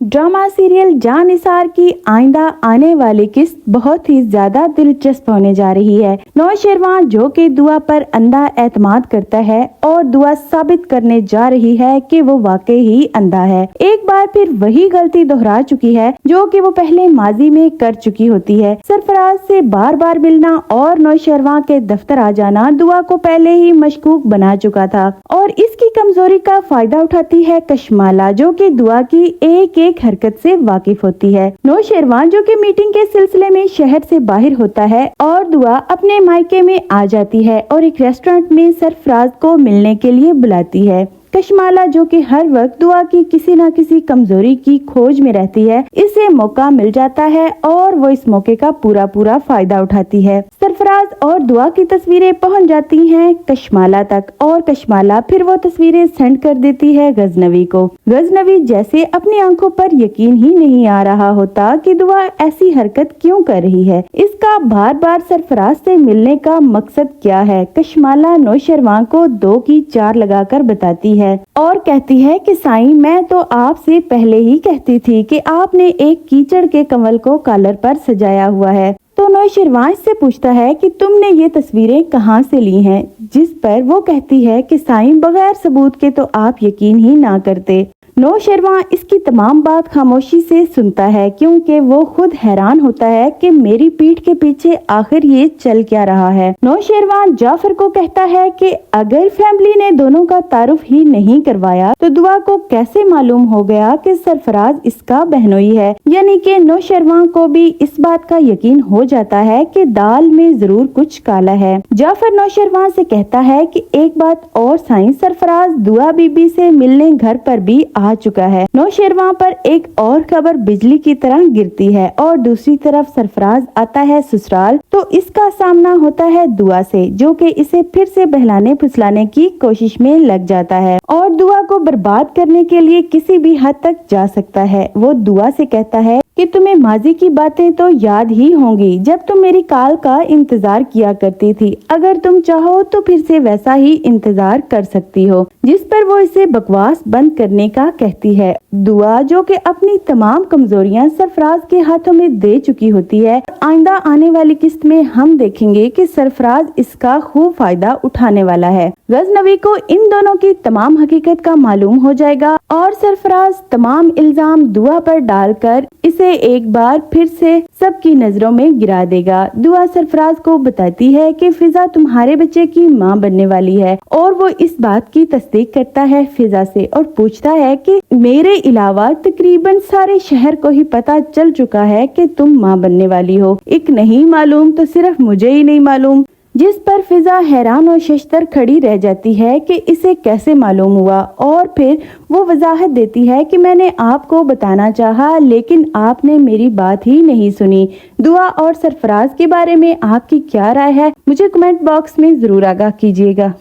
Drama serial जान निसार की आइंदा आने वाली किस्त बहुत ही ज्यादा दिलचस्प होने जा रही है। नौशेरवान जो कि दुआ पर अंधा एतमाद करता है और दुआ साबित करने जा रही है कि वो वाकई ही अंधा है। एक बार फिर वही गलती दोहरा चुकी है जो कि वो पहले माजी में कर चुकी होती है। सरफराज से बार बार मिलना और नौशेरवान के दफ्तर आ जाना दुआ को पहले ही मशकूक बना चुका था और इसकी कमजोरी का फायदा उठाती है कशमाला जो कि दुआ की एक हरकत से वाकिफ होती है। नौशेरवान जो कि मीटिंग के सिलसिले में शहर से बाहर होता है और दुआ अपने मायके में आ जाती है और एक रेस्टोरेंट में सरफराज को मिलने के लिए बुलाती है। कशमाला जो कि हर वक्त दुआ की किसी न किसी कमजोरी की खोज में रहती है, इसे मौका मिल जाता है और वो इस मौके का पूरा फायदा उठाती है। सरफराज और दुआ की तस्वीरें पहुंच जाती हैं कशमाला तक और कशमाला फिर वो तस्वीरें सेंड कर देती है गजनवी को। गजनवी जैसे अपनी आंखों पर यकीन ही नहीं आ रहा होता कि दुआ ऐसी हरकत क्यों कर रही है। इसका बार बार सरफराज से मिलने का मकसद क्या है, कशमाला नौशेरवान को 2 की 4 लगाकर बताती है और कहती है कि साईं, मैं तो आपसे पहले ही कहती थी कि आपने एक कीचड़ के कमल को कॉलर पर सजाया हुआ है। तो नौशेरवान से पूछता है कि तुमने ये तस्वीरें कहाँ से ली हैं, जिस पर वो कहती है कि साईं, बगैर सबूत के तो आप यकीन ही ना करते। नौशेरवान इसकी तमाम बात खामोशी से सुनता है क्योंकि वो खुद हैरान होता है कि मेरी पीठ के पीछे आखिर ये चल क्या रहा है। नौशेरवान जाफर को कहता है कि अगर फैमिली ने दोनों का तारुफ ही नहीं करवाया तो दुआ को कैसे मालूम हो गया कि सरफराज इसका बहनोई है। यानी कि नौशेरवान को भी इस बात का यकीन हो जाता है कि दाल में जरूर कुछ काला है। जाफर नौशेरवान से कहता है कि एक बात और साईं, सरफराज दुआ बीबी से मिलने घर पर भी आ चुका है। नौशेरवान पर एक और खबर बिजली की तरह गिरती है और दूसरी तरफ सरफराज आता है ससुराल तो इसका सामना होता है दुआ से जो कि इसे फिर से बहलाने फुसलाने की कोशिश में लग जाता है और दुआ को बर्बाद करने के लिए किसी भी हद तक जा सकता है। वो दुआ से कहता है कि तुम्हें माजी की बातें तो याद ही होंगी जब तुम मेरी कॉल का इंतजार किया करती थी। अगर तुम चाहो तो फिर से वैसा ही इंतजार कर सकती हो। जिस पर वो इसे बकवास बंद करने का कहती है। दुआ जो कि अपनी तमाम कमजोरियां सरफराज के हाथों में दे चुकी होती है। आइंदा आने वाली किस्त में हम देखेंगे कि सरफराज इसका खूब फायदा उठाने वाला है। गजनवी को इन दोनों की तमाम हकीकत का मालूम हो जाएगा और सरफराज तमाम इल्जाम दुआ पर डालकर इसे एक बार फिर से सबकी नजरों में गिरा देगा। दुआ सरफराज को बताती है कि फिजा तुम्हारे बच्चे की मां बनने वाली है और वो इस बात की तस्दीक करता है फिजा से और पूछता है कि मेरे अलावा तकरीबन सारे शहर को ही पता चल चुका है कि तुम मां बनने वाली हो, एक नहीं मालूम तो सिर्फ मुझे ही नहीं मालूम। जिस पर फिजा हैरान और शशतर खड़ी रह जाती है कि इसे कैसे मालूम हुआ और फिर वो वजाहत देती है कि मैंने आपको बताना चाहा लेकिन आपने मेरी बात ही नहीं सुनी। दुआ और सरफराज के बारे में आपकी क्या राय है, मुझे कमेंट बॉक्स में जरूर आगाह कीजिएगा।